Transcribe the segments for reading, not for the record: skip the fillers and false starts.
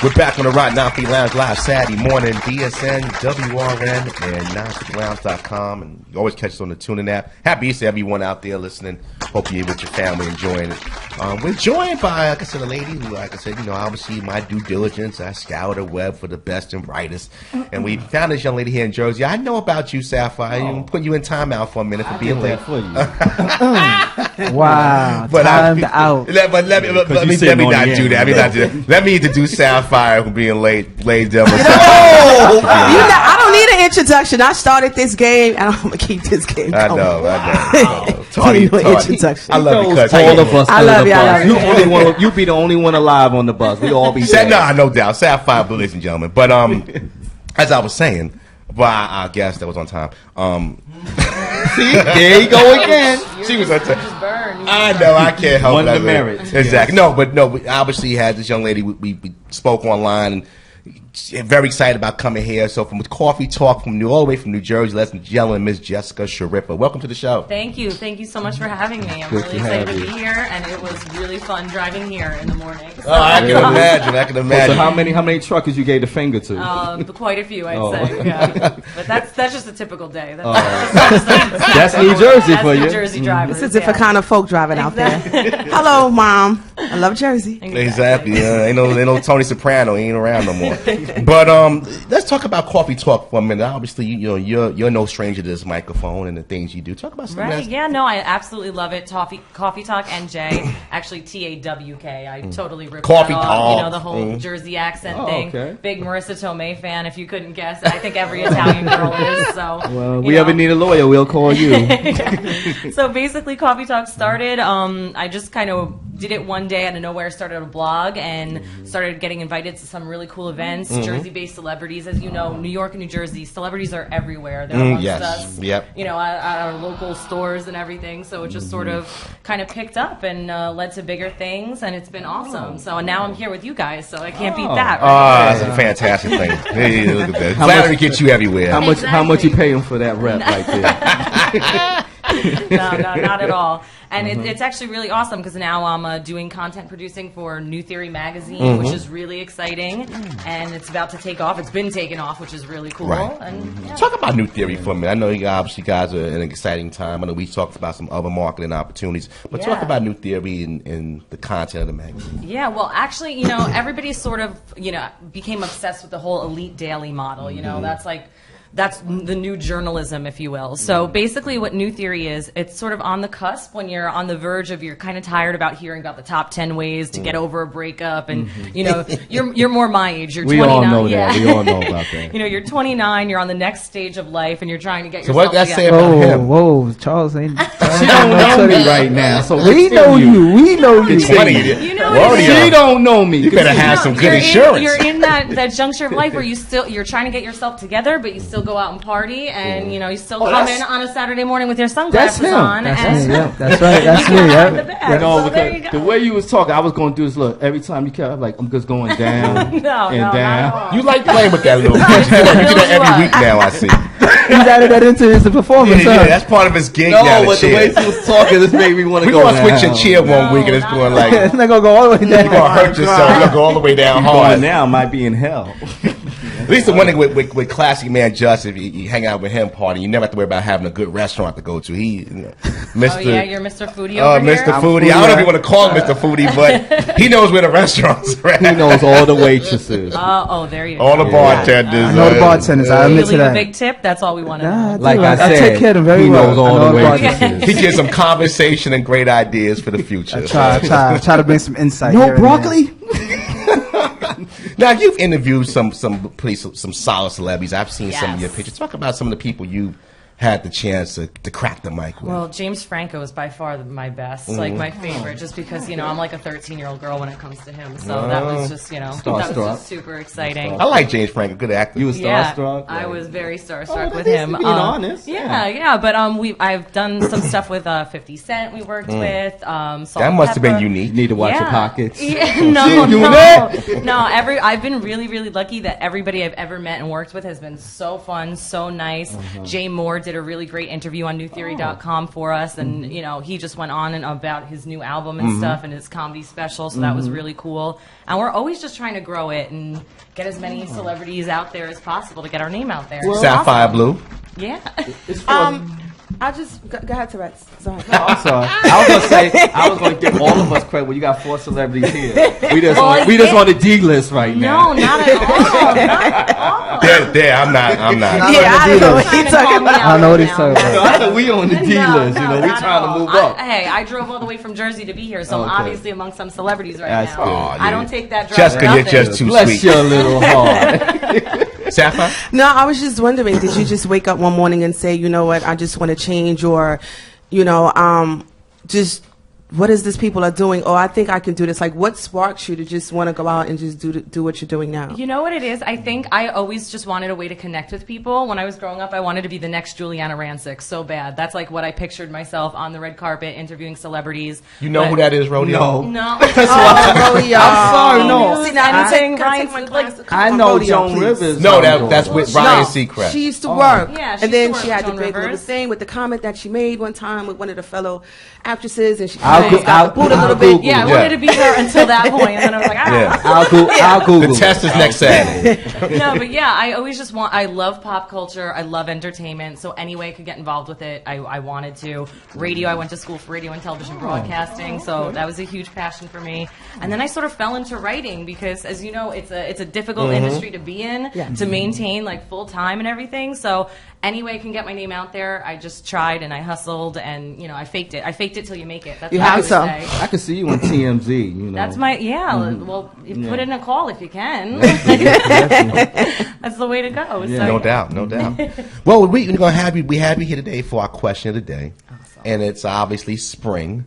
We're back on the Rock 93 Lounge live Saturday morning, DSN, WRN, and 93lounge.com. And you always catch us on the TuneIn app. Happy Easter, everyone out there listening. Hope you're with your family enjoying it. We're joined by, like I said, a lady who, like I said, obviously my due diligence. I scoured the web for the best and brightest. And we found this young lady here in Jersey. I know about you, Sapphire. I'm putting you in timeout for a minute for being late. For you. Wow, timed out. Let me not do that. Let me introduce Sapphire for being late. Ladies and gentlemen. I don't need an introduction. I started this game, and I'm going to keep this game going. I know. Tardy. Introduction. I love you, cuz. All of us. I love you. You be the only one alive on the bus. We all be dead. Nah, no doubt. Sapphire, ladies and gentlemen. But as I was saying, I guess that was on time. See, there you go again. She was on time. I know, I can't help it. One of the merits. Exactly. Yes. No, we obviously had this young lady. We spoke online and very excited about coming here. So from Coffee Talk all the way from New Jersey, ladies and gentlemen, Miss Jessica Shariffa. Welcome to the show. Thank you so much for having me. I'm really excited to be here, and it was really fun driving here in the morning. So. Oh, I can imagine. So how many truckers you gave the finger to? Quite a few, I'd say. Yeah. But that's just a typical day. That's New Jersey for you. New Jersey drivers. It's a different kind of folk driving out there. Hello, Mom. I love Jersey. Exactly. Ain't no Tony Soprano. He ain't around no more. But let's talk about Coffee Talk for a minute. Obviously, you're no stranger to this microphone and the things you do. Talk about something. Right? Yeah. No, I absolutely love it. Coffee Talk NJ. Actually, TAWK. I totally ripped Coffee that off. Talk. The whole Jersey accent thing. Okay. Big Marissa Tomei fan. If you couldn't guess, I think every Italian girl is. So. Well, we ever need a lawyer, we'll call you. So basically, Coffee Talk started. I just kind of did it one day out of nowhere. Started a blog and started getting invited to some really cool events. Jersey-based celebrities, as you know, New York and New Jersey, celebrities are everywhere. They're amongst us. Yep. At our local stores and everything. So it just sort of kind of picked up and led to bigger things, and it's been awesome. So now I'm here with you guys, so I can't beat that. Right? That's a fantastic thing. Hey, look at that. Flattery gets you everywhere. How much you pay him for that rep right there? No, not at all. And it's actually really awesome because now I'm doing content producing for New Theory magazine, which is really exciting, and it's about to take off. It's been taken off, which is really cool. Right. And, Talk about New Theory for a minute. I know you guys are in an exciting time. I know we talked about some other marketing opportunities, but talk about New Theory and the content of the magazine. Yeah, well, actually, everybody sort of, became obsessed with the whole elite daily model. That's the new journalism, if you will. So basically what New Theory is, it's sort of on the cusp when you're on the verge of you're kind of tired about hearing about the top 10 ways to get over a breakup. And, you're more my age. You're 29. We all know that. We all know about that. You're 29, you're on the next stage of life, and you're trying to get so yourself what that together. say about him? Whoa, Charles ain't. She don't know me right now, so We know you. We know you. It's funny. You know what it is. She don't know me. You better have some good You're insurance. You're in that juncture of life where you're trying to get yourself together, but you still go out and party. And you still come in on a Saturday morning with your sunglasses on. That's right. That's me. No, because the way you was talking, I was going to do this. Look, every time you kept like, I'm just going down down. You like playing with that little bitch. You do that every week now, I see. He's added that into his performance. Yeah, that's part of his gig now. No, but the way she was talking, this made me want to go down. We're going to switch your chair one week and it's going like... It's not going to go all the way down. You're going to hurt yourself. You're going to go all the way down hard. Going now might be in hell. At least the one thing with classic man Justin, if you hang out with him party, you never have to worry about having a good restaurant to go to. Mr. Oh yeah, you're Mr. Foodie over here. Mr. Foodie. I don't know if you want to call him Mr. Foodie, but he knows where the restaurants are. He knows all the waitresses. There you go. All the bartenders. I know the bartenders. I admit to that. A big tip. That's all we want to know. Like I said, I take care of them very well. He knows all the waitresses. He gives some conversation and great ideas for the future. I try to bring some insight. No broccoli. Now you've interviewed some solid celebrities. I've seen some of your pictures. Talk about some of the people you had the chance to crack the mic with. Well, James Franco is by far my best, like my favorite, just because I'm like a 13-year-old girl when it comes to him. So that was just that was just super exciting. I like James Franco, good actor. You were starstruck? I was very starstruck with him. Being honest. Yeah. But I've done some stuff with 50 Cent. We worked with. Salt that must have been unique. You need to watch your pockets. Yeah, no. I've been really, really lucky that everybody I've ever met and worked with has been so fun, so nice. Jay Moore did did a really great interview on newtheory.com for us, and you know, he just went on and about his new album and stuff and his comedy special, so that was really cool. And we're always just trying to grow it and get as many celebrities out there as possible to get our name out there. Well, Sapphire Blue. Yeah. I just go ahead, Tourette's. Sorry. No, I'm sorry. I was going to give all of us credit. Well, you got 4 celebrities here. We just on the D list right now. No, not at all. Not at all. There, I'm not. Yeah, I don't know what he's talking about. I know what he's talking about. No, I know we on the D list. You know, we trying to move up. Hey, I drove all the way from Jersey to be here, so I'm obviously among some celebrities right That's now. good. I don't take that drive. Jessica, you're just too Bless sweet. your little heart. Sapphire? No, I was just wondering, did you just wake up one morning and say, you know what, I just want to change, or, you know, just what is this people are doing? Oh, I think I can do this. Like, what sparks you to just want to go out and just do what you're doing now? You know what it is? I think I always just wanted a way to connect with people. When I was growing up, I wanted to be the next Juliana Rancic so bad. That's like what I pictured myself on the red carpet interviewing celebrities. You know who that is, Rodeo? No. Rodeo. I'm sorry, no. See, now Anything I know Joan Rivers. No, that's with Ryan Seacrest. She used to work. Yeah, she and then used to she work had with the Joan big little Rivers. thing with the comment that she made one time with one of the fellow actresses, and she I'll got booed a little bit. Google Yeah, I it. wanted to be her until that point, and then I was like, Yeah. I'll Google The test is next Saturday. No, but yeah, I always just I love pop culture. I love entertainment. So any way I could get involved with it, I wanted to. Radio, I went to school for radio and television broadcasting, so that was a huge passion for me. And then I sort of fell into writing because, as you know, it's a difficult industry to be in, to maintain like full time and everything. So any way I can get my name out there, I just tried and I hustled, and you know, I faked it. I faked it till you make it. That's You what I have would so. say. I can see you on TMZ. You know. That's my well. You put in a call if you can. That's the way to go. Yeah. So, No doubt. Well, we're gonna have you. We have you here today for our question of the day, and it's obviously spring.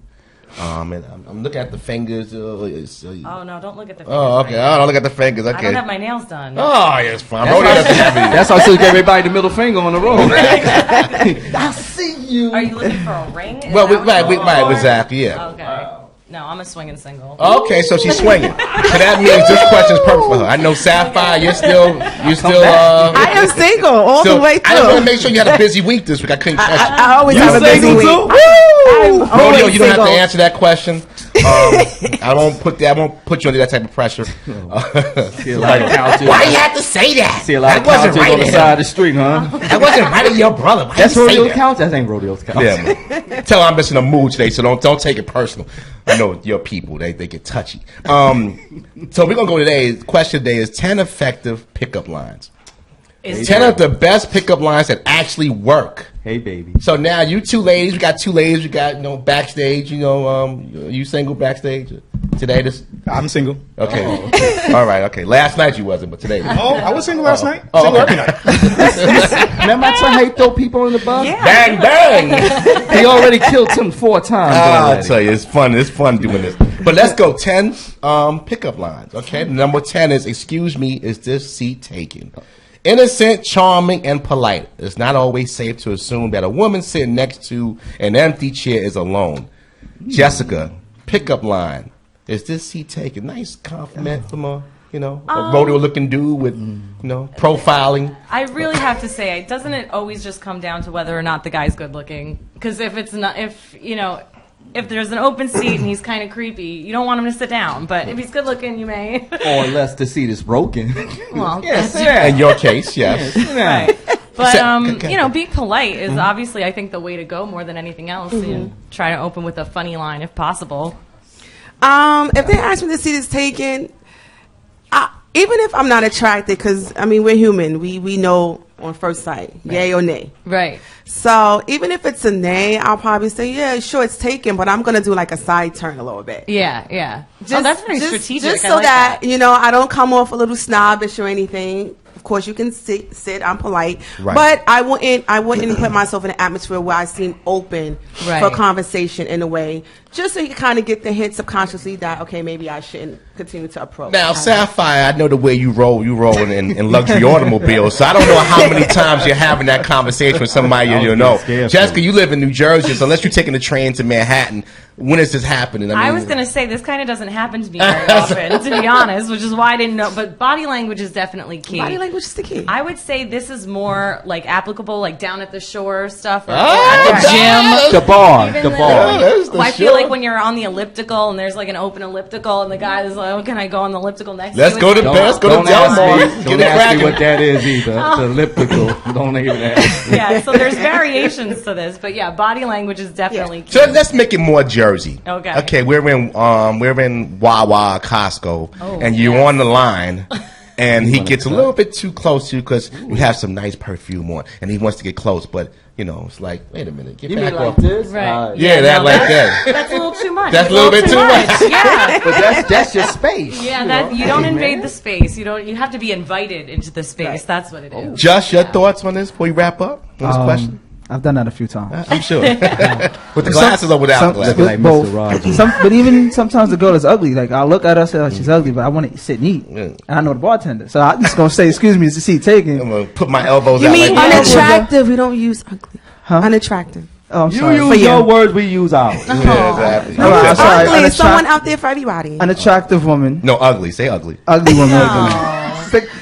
And I'm looking at the fingers. Oh no! Don't look at the fingers. Oh, okay. Right Oh, don't look at the fingers. I Okay. don't have my nails done. Oh, yes, fine. That's how I should give everybody the middle finger on the road. I see you. Are you looking for a ring? Is Well, that what you're looking right, for? exactly, yeah. Okay. No, I'm a swinging single. Okay, so she's swinging. So that means this question's perfect for her. I know Sapphire, you're still. I am single all the way through. I just want to make sure you had a busy week this week. I couldn't catch you. I always have a busy single week. too? I'm Rodeo, always you don't have to single. answer that question. I won't put you under that type of pressure. See a lot of couches. Why you have to say that? See a lot of That wasn't couches right on the of him. side of the street, huh? That wasn't right of your brother. Why That's you say Rodeo's that? couch. That ain't Rodeo's couch. Yeah, man. Tell her I'm just in a mood today, so don't take it personal. I know your people, they get touchy. So we're gonna go today. Question today is 10 effective pickup lines. 10 of the best pickup lines that actually work. Hey, baby. So now you two ladies, we got backstage. You single backstage today? I'm single. Okay. All right. Okay. Last night you wasn't, but today. Oh, I was single last night. Oh, Single okay. every night. Remember I told how he throw people on the bus? Yeah. Bang bang. He already killed him 4 times. I'll already. tell you, it's fun. It's fun doing this. But let's go 10 pickup lines. Okay. Number 10 is, excuse me, is this seat taken? Innocent, charming, and polite. It's not always safe to assume that a woman sitting next to an empty chair is alone. Jessica, pickup line. Is this seat taken? Nice compliment from a rodeo-looking dude with, profiling. I really have to say, doesn't it always just come down to whether or not the guy's good looking? Because if there's an open seat and he's kind of creepy, you don't want him to sit down. But if he's good looking, you may. Or unless the seat is broken. Well, In your case, yes. right. But Okay. being polite is obviously, I think, the way to go more than anything else. And try to open with a funny line if possible. If they ask me the seat is taken, even if I'm not attracted, because we're human, we know on first sight, yay or nay. Right. So even if it's a nay, I'll probably say, yeah, sure, it's taken, but I'm gonna do like a side turn a little bit. Yeah. That's very strategic. Just I so like that I don't come off a little snobbish or anything. Of course, you can sit. I'm polite, Right. but I wouldn't put myself in an atmosphere where I seem open Right. for conversation in a way, just so you kind of get the hint subconsciously that, okay, maybe I shouldn't continue to approach. Now, Sapphire, I know the way you roll in luxury automobiles, so I don't know how many times you're having that conversation with somebody you know. Jessica, you live in New Jersey, so unless you're taking the train to Manhattan, when is this happening? I was going to say, this kind of doesn't happen to me very often, to be honest, which is why I didn't know. But body language is definitely key. Body language is the key. I would say this is more like applicable, like down at the shore stuff, or at the gym. The bar. I feel like when you're on the elliptical and there's like an open elliptical and the guy is like, oh, can I go on the elliptical next Let's to go to you? Let's go to Del Mar. Don't ask me what that is either. The elliptical. Don't even ask. Yeah, so there's variations to this, but yeah, body language is definitely key. So let's make it more Jersey. Okay, we're in Wawa, Costco, and you're on the line. And he gets a little bit too close to you because we have some nice perfume on, and he wants to get close, but you know, it's like, wait a minute, get back off. This? Right. That. That's a little too much. That's a little bit too much. Yeah. But that's your space. Yeah, you don't invade the space. You have to be invited into the space. Right. That's what it is. Just your thoughts on this before we wrap up on this question? I've done that a few times. I'm sure. With the glasses or without glasses? Like Mr. Rogers. But even sometimes the girl is ugly. Like, I look at her and say, oh, she's ugly, but I want to sit and eat. And I know the bartender. So I'm just going to say, excuse me, is the seat taken? I'm going to put my elbows out. You mean like unattractive? We don't use ugly. Huh? Unattractive. Oh, I'm you sorry. use your words, we use ours. Yeah, exactly. No, ugly is someone out there for everybody. An attractive woman. No, ugly. Say ugly. Ugly woman.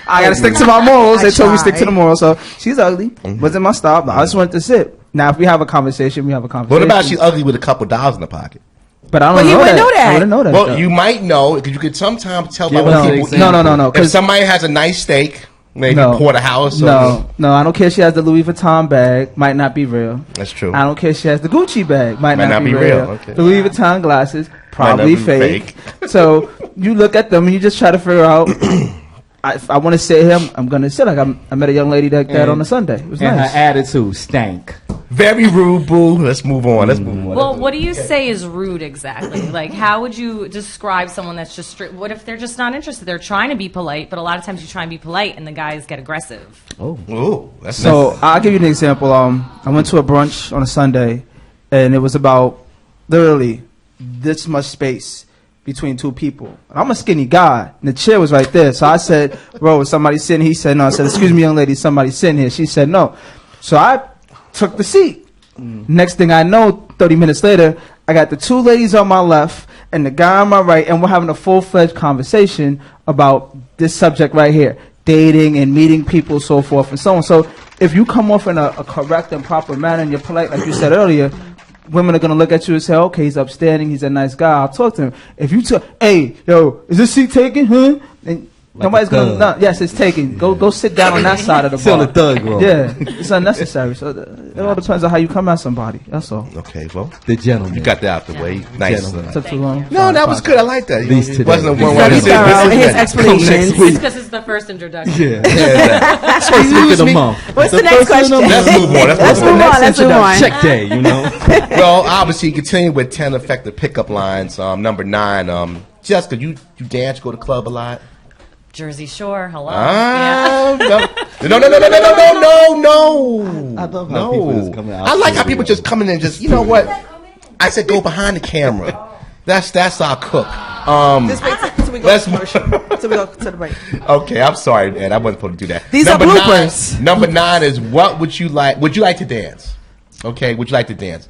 I got to stick to my morals. They told me to stick to the morals. So she's ugly. Wasn't my style, but I just wanted to sit. Now, if we have a conversation, we have a conversation. What about she's ugly with a couple $1 in the pocket? But I don't know that. I wouldn't know that. Well, though. you might know because you could sometimes tell by what people. No. If somebody has a nice steak, maybe porterhouse. No, I don't care if she has the Louis Vuitton bag. Might not be real. That's true. I don't care if she has the Gucci bag. Might not be real. Okay. The Louis Vuitton glasses, probably fake. So you look at them and you just try to figure out. I want to sit here. I'm going to sit. Like I met a young lady like that on a Sunday. It was nice. Her attitude stank. Very rude, boo. Let's move on. Well, what do you say is rude exactly? Like, how would you describe someone that's just straight? What if they're just not interested? They're trying to be polite, but a lot of times you try and be polite and the guys get aggressive. That's so I'll give you an example. I went to a brunch on a Sunday, and it was about literally this much space between two people. I'm a skinny guy, and the chair was right there. So I said, bro, is somebody sitting? He said, no. I said, excuse me, young lady, somebody sitting here. She said, no. So I took the seat. Next thing I know, 30 minutes later, I got the two ladies on my left and the guy on my right, and we're having a full-fledged conversation about this subject right here, dating and meeting people, so forth and so on. So if you come off in a correct and proper manner and you're polite, like you said earlier, women are going to look at you and say, okay, he's upstanding, he's a nice guy, I'll talk to him. If you talk, hey, yo, is this seat taken, huh? And nobody's going to, yes, it's taken. Go sit down on that side of the bar. Still a thug, bro. Yeah, it's unnecessary. So it all depends on how you come at somebody. That's all. Okay, well, the gentleman. You got that out the way. Nice. Took too long. No, that was good. I like that. It wasn't a one-word. His explanations. It's because it's the first introduction. Yeah. Excuse me. What's the next question? Let's move on. Let's move on. Check day, you know. Well, obviously, continue with 10 effective pickup lines. Number 9, Jessica, you dance, go to club a lot? Jersey Shore, hello. No. I love how people just come out. I like how people just come in and just, you know what? I said go behind the camera. That's our cook. Just wait till we go to commercial. Till we go to the break. Okay, I'm sorry, man. I wasn't supposed to do that. These are bloopers. Number 9 is what would you like? Would you like to dance? Okay, would you like to dance?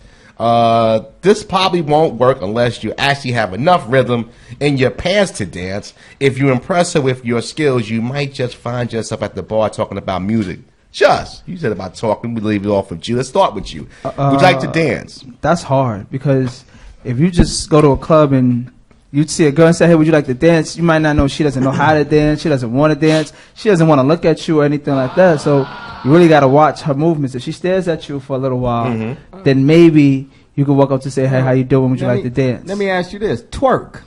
This probably won't work unless you actually have enough rhythm in your pants to dance. If you impress her with your skills, you might just find yourself at the bar talking about music. You said about talking, we leave it off with you. Let's start with you. Would you like to dance? That's hard because if you just go to a club and you'd see a girl and say, hey, would you like to dance? You might not know she doesn't know how to dance. She doesn't want to dance. She doesn't want to look at you or anything like that. So you really got to watch her movements. If she stares at you for a little while, then maybe you can walk up to say, hey, how you doing? Would you like to dance? Let me ask you this. Twerk.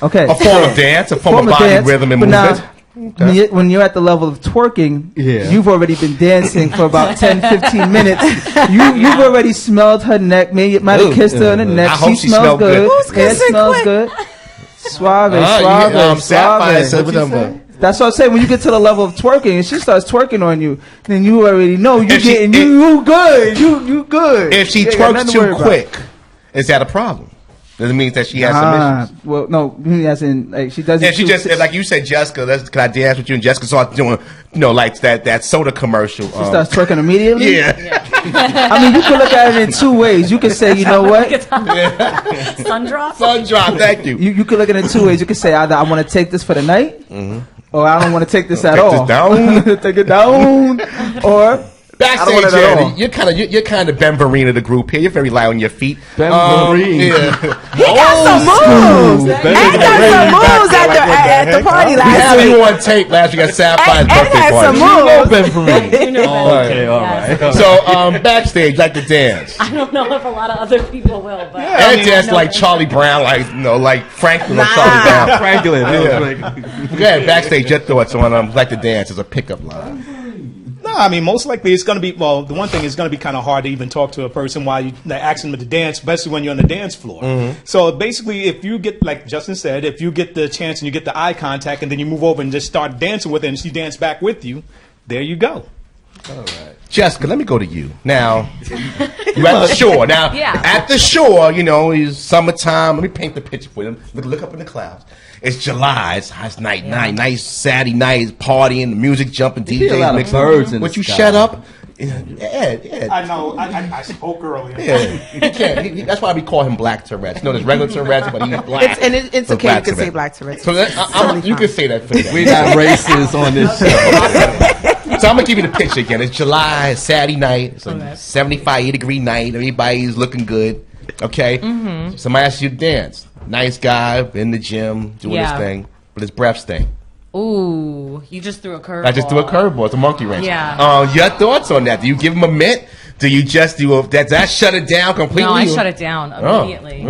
Okay. A form of dance, a form of body dance, rhythm and movement. Now, when you're at the level of twerking, you've already been dancing for about 10, 15 minutes. You've already smelled her neck. Maybe you might have kissed her in the neck. I hope she smells good. It smells good. Suave. That's what I'm saying. When you get to the level of twerking and she starts twerking on you, then you already know you good. You good. If she twerks too quick, is that a problem? Doesn't mean that she has some issues. Well, no, as in like she doesn't. And she just like you said, Jessica. Can I dance with you? And Jessica starts doing, like that soda commercial. She starts twerking immediately. Yeah. I mean, you can look at it in two ways. You can say, you know what? Sun drop. Sun drop. Thank you. You can look at it in two ways. You can say either I want to take this for the night, or I don't want to take this at all. Take it down, or. Backstage, you're kind of Ben Vereen of the group here. You're very light on your feet. Ben Vereen. Yeah. He got some moves. And got some moves at the party last week. You on tape last week at Sapphire's birthday party. You know Ben Vereen. You know Okay, all right. So backstage, like to dance. I don't know if a lot of other people will, but And dance like Charlie Brown, like Franklin or Charlie Brown. Franklin. Yeah. Go ahead, backstage, your thoughts on like to dance as a pickup line. No, I mean, most likely it's going to be, the one thing is going to be kind of hard to even talk to a person while you asking them to dance, especially when you're on the dance floor. So basically, if you get, like Justin said, if you get the chance and you get the eye contact and then you move over and just start dancing with her and she dance back with you, there you go. All right. Jessica, let me go to you. Now, you're at the shore. Now, at the shore, it's summertime. Let me paint the picture for you. Look up in the clouds. It's July. It's nice Saturday night. It's partying, the music jumping, DJs. A lot of birds in the Would you sky. shut up? Ed. I know. I spoke earlier. Yeah, he can't. That's why we call him Black Tourette's. There's regular Tourette's, but he's black. It's So okay. Black You can say Tourette's. Black Tourette's. So you can say that for that. We're not racist on this show. So I'm gonna give you the picture again. It's July, it's Saturday night. It's a 75, 80-degree night. Everybody's looking good. Okay. Somebody asks you to dance. Nice guy in the gym doing his thing, but his breath stink. ooh, you just threw a curveball. I just threw a curveball. It's a monkey wrench. Yeah. Your thoughts on that? Do you give him a mint? Do you just that shut it down completely? No, I shut it down immediately.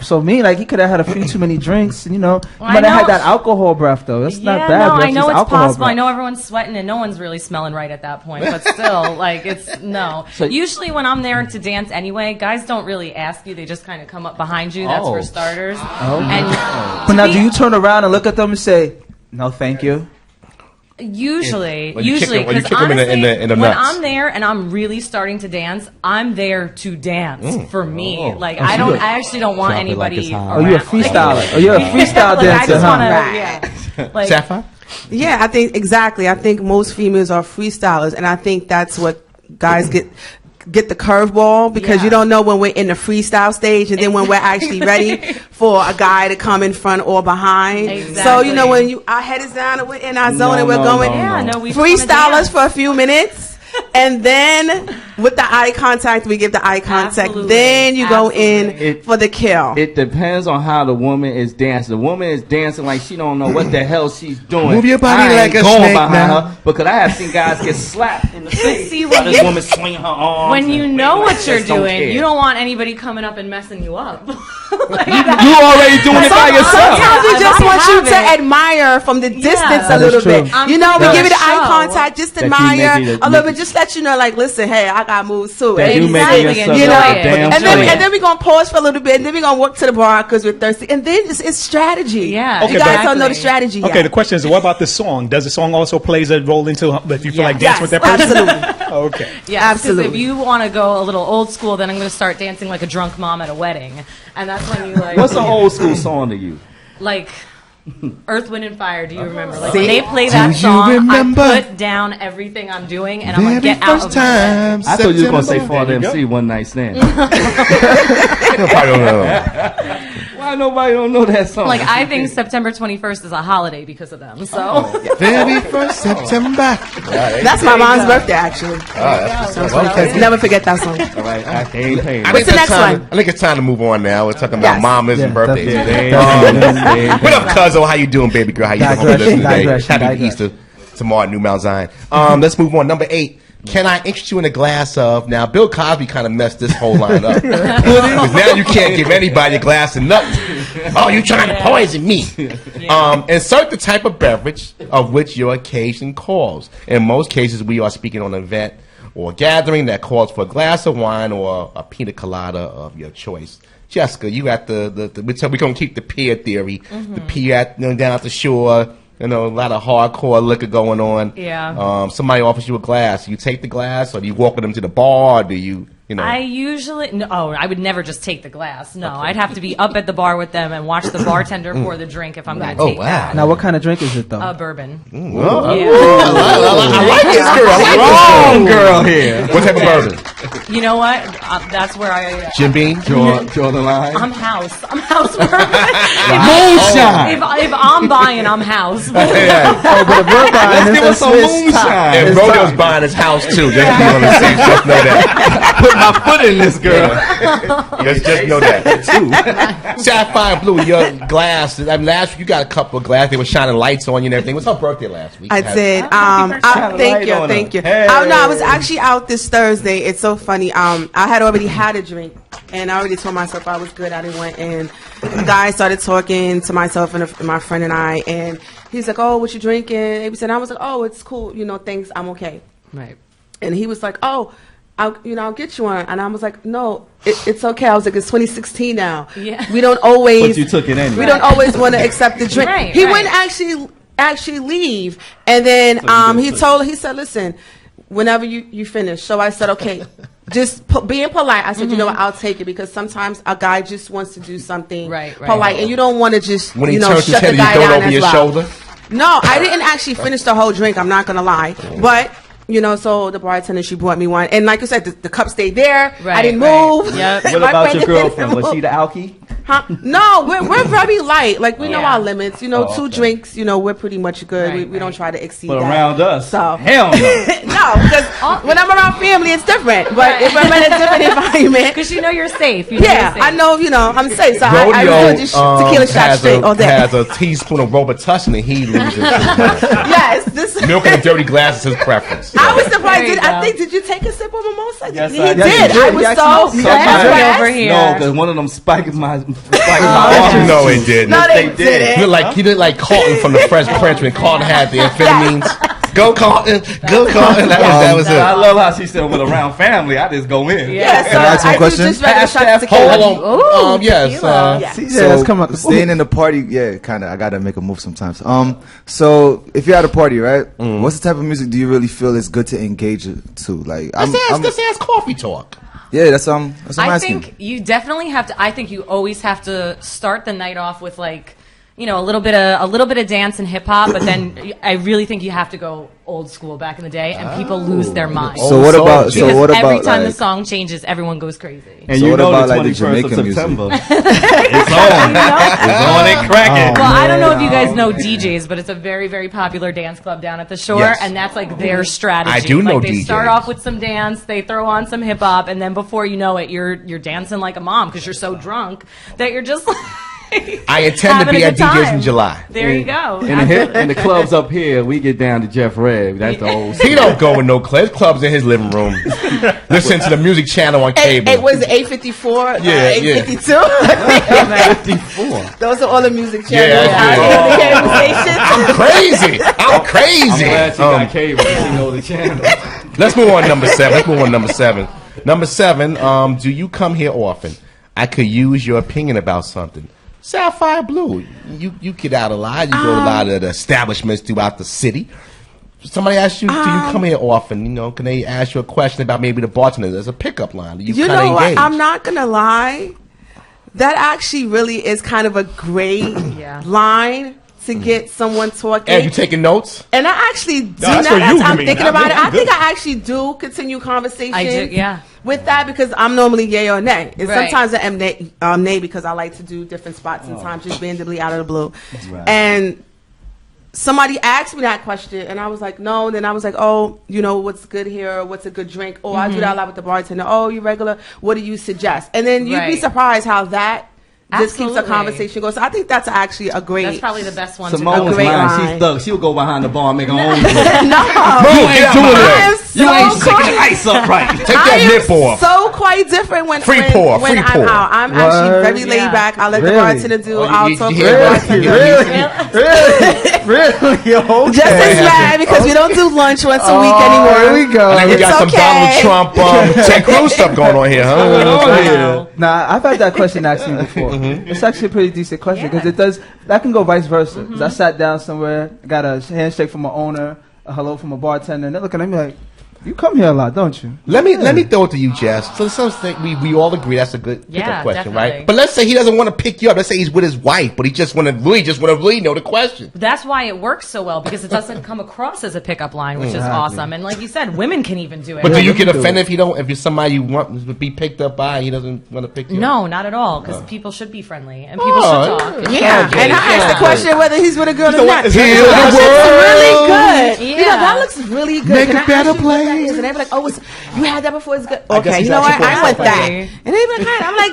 So me, like, he could have had a few too many drinks, and Well, might have had that alcohol breath though. That's not bad. No, breath, I know just it's possible. breath. I know everyone's sweating and no one's really smelling right at that point. But still, like, it's no. So- Usually when I'm there to dance anyway, guys don't really ask you. They just kind of come up behind you. That's for starters. But now, do you turn around and look at them and say, "No, thank you"? Usually, Or you kick him because in the honestly, when nuts. I'm there and I'm really starting to dance, I'm there to dance for me. Like, I actually don't want Drop it like anybody. it's hot. Oh, you're a freestyler. Oh, you're a freestyle Like, I dancer, just huh? wanna, like, Sapphire? Yeah, I think exactly. I think most females are freestylers, and I think that's what guys get the curveball because you don't know when we're in the freestyle stage and then when we're actually ready for a guy to come in front or behind. Exactly. So when our head is down and we're in our zone and we're going we freestylers for a few minutes. And then with the eye contact, we give the eye contact. Absolutely. Then you go in for the kill. It depends on how the woman is dancing. The woman is dancing like she don't know what the hell she's doing. Move your body I like ain't a going snake behind now. her because I have seen guys get slapped in the face See, while when this woman swinging her arms. when you know what you're just don't doing, care. you don't want anybody coming up and messing you up. You already doing it by yourself. Sometimes we just I want you have to it. admire from the distance a That is little true. bit. I'm We doing give you the a eye show. contact, just That you admire make it- a little bit, just let you know, like, listen, hey, I got moves too. That you And making Exactly, yourself you look know, like a damn and slave. then we're gonna pause for a little bit, and then we're gonna walk to the bar because we're thirsty, and then it's strategy. Yeah, you Okay, guys but- don't know the strategy Okay, yet. the question is, what about the song? Does the song also plays a role into if you feel like dancing with that person? Absolutely. Okay. Yeah, Absolutely. If you want to go a little old school, then I'm going to start dancing like a drunk mom at a wedding, and that's when you like. What's an old school song to you? Like Earth, Wind, and Fire? Do you remember? Like See? when they play Do that you song, remember? I put down everything I'm doing, and I'm like, Very get out first of my head. time. I thought you were going to say September. Father There you MC One Night Stand. I don't know. Why nobody don't know that song? Like, I think September 21st is a holiday because of them. So Very first September. That's my mom's birthday, actually. Never forget that song. All right, I ain't paying. I What's think the it's next time- one? I think it's time to move on now. We're talking about Yes. mamas and Yeah, birthdays. definitely. What up, Cuzzo? How you doing, baby girl? How you doing? Hope you're listening today. Digression. Happy Easter tomorrow, New Mount Zion. Let's move on. Number 8. Can I interest you in a glass of? Now, Bill Cosby kind of messed this whole line up. 'Cause now you can't give anybody a glass of nothing. Oh, you trying to poison me? Insert the type of beverage of which your occasion calls. In most cases, we are speaking on an event or gathering that calls for a glass of wine or a pina colada of your choice. Jessica, you got we're going to keep the pier theory. The pier down at the shore. A lot of hardcore liquor going on. Yeah. Somebody offers you a glass. You take the glass, or do you walk with them to the bar? Or do you You know. I usually I would never just take the glass. No, I'd have to be up at the bar with them and watch the bartender pour the drink if I'm going to take that. Now, what kind of drink is it though? Bourbon. Well, Yeah. I like this girl. I like this Strong girl here. What type of bourbon? You know what? That's where I. Jim Beam? Draw the line. I'm house. I'm house bourbon. Moonshine. If I'm buying, I'm house. Yeah. Oh, but if we're buying, Let's give us some moonshine. If Rodeo's buying his house too, just be on the safe. Just know that. Put my foot in this girl. Just know that. Sapphire Blue, your glass. I mean, last week you got a couple of glass. They were shining lights on you and everything. What's her birthday last week? I did. Thank you. Hey. Oh no, I was actually out this Thursday. It's so funny. I had already had a drink, and I already told myself I was good. I didn't went, and the guy started talking to myself and my friend and I, and he's like, "Oh, what you drinking?" And I was like, "Oh, it's cool. You know, thanks. I'm okay." Right. And he was like, "Oh, I'll get you one." And I was like, "No, it's okay." I was like, "It's 2016 now. Yeah. We don't always. But you took it anyway. We don't always want to accept the drink." Right, he right. wouldn't actually leave, and then he said, "Listen, whenever you finish." So I said, "Okay." Just being polite, I said, "You know what? I'll take it," because sometimes a guy just wants to do something polite, and you don't want to just When he turns his shut head, the you guy throw it down over as your well. shoulder. No, I didn't actually finish the whole drink. I'm not gonna lie, but. So the bartender, she brought me one. And like you said, the cup stayed there. I didn't move. Yep. What My about friend your didn't girlfriend? Was move. she the alky? Huh? No, we're very light. Like, we know Yeah. our limits. Two drinks, we're pretty much good. Right, we don't try to exceed But that. around us, So. hell no. No, because when I'm around family, it's different. But if I'm in a different environment. Because you know you're safe. Yeah, I know, I'm safe. So I was doing just tequila shots straight all day. has a teaspoon of Robitussin and he loses. Yes. Milk in a dirty glass is his preference. I was surprised. There you I go. think, did you take a sip of mimosa? Yes, he I did. did. I was so Somebody over here. No, because one of them spiked my arm. No, it didn't. No, they didn't. He looked like Carlton from the Fresh Prince when Carlton had the amphetamines. Go Carlton, go Carlton. That was it. I love how she said with around family, I just go in. Yeah, so Can I ask you a I do question? just regular shots of Hold tequila. on. Yes. tequila. Yeah. CJ, come on. Staying in the party, kind of. I gotta make a move sometimes. So if you're at a party, right? What's the type of music do you really feel is good to engage to? Like, Let's ask coffee talk. yeah, that's I'm I asking. think you definitely have to. I think you always have to start the night off with a little bit of dance and hip hop, but then I really think you have to go old school back in the day, and people lose their minds. So what about? Because So what about? every time like, the song changes, everyone goes crazy. And So you what know about, the like, the 21st of Jamaican music? September. It's on. It's on and cracking. Well, I don't know if you guys know DJs, but it's a very, very popular dance club down at the shore, Yes. and that's like their strategy. I do know They start DJs. off with some dance, they throw on some hip hop, and then before you know it, you're dancing like a mom because you're so drunk that you're just. I intend to having be a at good DJs time. in July. There you go. In the clubs up here, we get down to Jeff Red. That's the old. He don't go with no clubs. Clubs in his living room. Listen to the music channel on cable. It was 854, Yeah, 852. 54. Those are all the music channels. Yeah, The cable stations. I'm crazy. I'm I'm crazy. glad she got cable. She know the channel. Let's move on to number 7. Number 7, do you come here often? I could use your opinion about something. Sapphire Blue. You get out a lot. You go to a lot of the establishments throughout the city. Somebody asks you, do you come here often? Can they ask you a question about maybe the bartender? There's a pickup line. You You kind of know what? engage. I'm not going to lie. That actually really is kind of a great Yeah. line to get someone talking. And you taking notes? And I actually do that's now for that you, I'm you mean. thinking Not about me. it. I Good. think I actually do continue conversation. I do, yeah. With that, because I'm normally yay or nay. And Right. sometimes I am nay because I like to do different spots sometimes just randomly out of the blue. Right. And somebody asked me that question and I was like, no. And then I was like, oh, what's good here? What's a good drink? Oh, I do that a lot with the bartender. Oh, you regular? What do you suggest? And then you'd be Right. surprised how that just keeps the Absolutely. conversation going. So I think that's actually a great. That's probably the best one Simone to was go. great lying. line. She's thug. She'll go behind the bar and make her own. No, You ain't doing I am that. You so ain't shaking quite- the ice up right. Take that I am nip off. so quite different when Free when, pour, when free I'm pour. out. I'm What? actually very laid Yeah. back. I let Really? the bartender do. Oh, you- I'll you talk to hear the that? bartender. Really? Okay. Just as mad because we don't do lunch once a week anymore. Here we go. And then we It's got some okay. Donald Trump, Ted Cruz stuff going on here, huh? Nah, I've had that question asked me before. It's actually a pretty decent question because that can go vice versa. 'Cause I sat down somewhere, got a handshake from an owner, a hello from a bartender, and they're looking at me like, You come here a lot, don't you? Let me throw it to you, Jess. So some thing we all agree that's a good pickup question, definitely. right? But let's say he doesn't want to pick you up. Let's say he's with his wife, but he just want to really know the question. That's why it works so well, because it doesn't come across as a pickup line, which is awesome. And like you said, women can even do it. But do you get offended if you're somebody you want to be picked up by and he doesn't want to pick you up? No, not at all, because people should be friendly and people should talk. Yeah, and I asked the question whether he's with a girl or not. Heal That the looks really good. Yeah. You know, that looks really good. Make Can a I better ask you what that place. is? And they be like, oh, you had that before, it's good. I guess Okay, he's you know what? asking for I want that. something. And they be like, I'm like,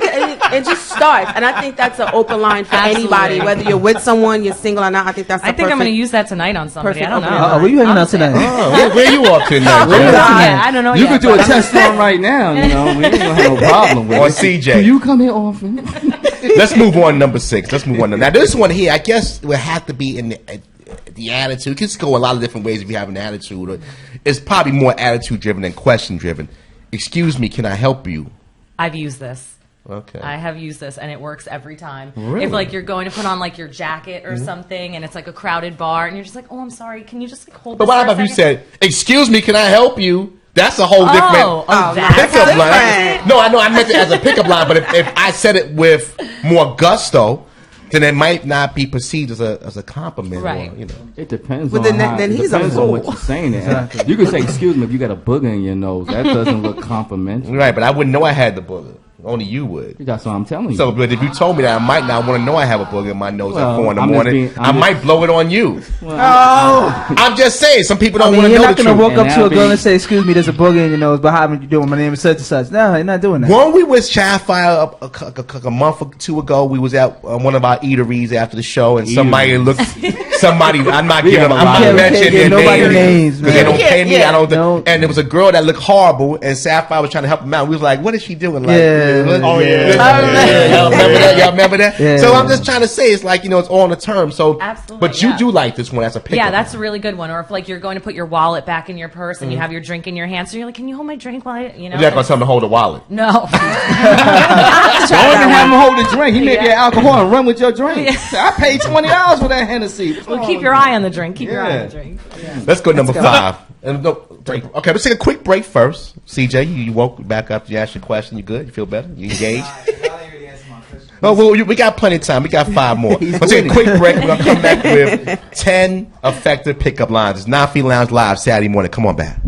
it just starts. And I think that's an open line for Absolutely. anybody, whether you're with someone, you're single or not. I think that's I think I'm going to use that tonight on somebody. I don't know. Perfect. Where you hanging out tonight? Where you off tonight? Yeah, I don't know. You yet, could do a but- test on right now. You know, we ain't gonna have no problem with On it. CJ. Do you come here often? Let's move on to number 6. Let's move on to now. This one here, I guess, would have to be in the attitude. It can go a lot of different ways if you have an attitude. Or it's probably more attitude driven than question driven. Excuse me, can I help you? I've used this. Okay. I have used this, and it works every time. Really? If like you're going to put on like your jacket or something, and it's like a crowded bar, and you're just like, "Oh, I'm sorry, can you just like hold?" But this what for a about if you second?" said, "Excuse me, can I help you?" That's a whole different that's pickup different. line. No, I know I meant it as a pickup line, but if I said it with more gusto, then it might not be perceived as a compliment. Right. Or, you know. It depends Well, on then it he's a depends fool. on what you're saying. There. You could say, "Excuse me," if you got a booger in your nose. That doesn't look complimentary. Right, but I wouldn't know I had the booger. Only you would. That's what I'm telling you. So, but if you told me that, I might not want to know I have a booger in my nose Well, at 4 in the I'm just morning. being- I might blow it on you. Oh, I'm just saying, some people I don't mean, want to you're know not the gonna truth. walk up And to a that'll girl be- and say, "Excuse me, there's a booger in your nose," but how you doing? My name is such and such. No, you're not doing that. When we was Childfire a month or two ago, we was at one of our eateries after the show, and somebody looked. Somebody, I'm not giving. have a I'm lot not of- mentioning Can't their give nobody names names, because they man. don't pay me. Yeah. I don't. No. And there was a girl that looked horrible, and Sapphire was trying to help him out. We was like, "What is she doing?" Like, Yeah. Oh, yeah. Y'all remember that? Y'all remember that? Yeah. So I'm just trying to say, it's like, it's all on the term. So, Absolutely, but you yeah. do like this one as a pickup. Yeah, that's a really good one. Or if like you're going to put your wallet back in your purse and you have your drink in your hand, so you're like, "Can you hold my drink while I?" You're not gonna tell him to hold a wallet. No. Don't even have him hold a drink. He may be Yeah. alcohol and run with your drink. I paid $20 for that Hennessy. Well, keep your eye on the drink. Keep your eye on the drink. Let's go to number 5. And break. Okay, let's take a quick break first. CJ, you woke back up. You asked your question. You good? You feel better? You engaged? Oh, well, we got plenty of time. We got 5 more. Let's take a quick break. We're going to come back with 10 effective pickup lines. It's Nafi Lounge Live Saturday morning. Come on back.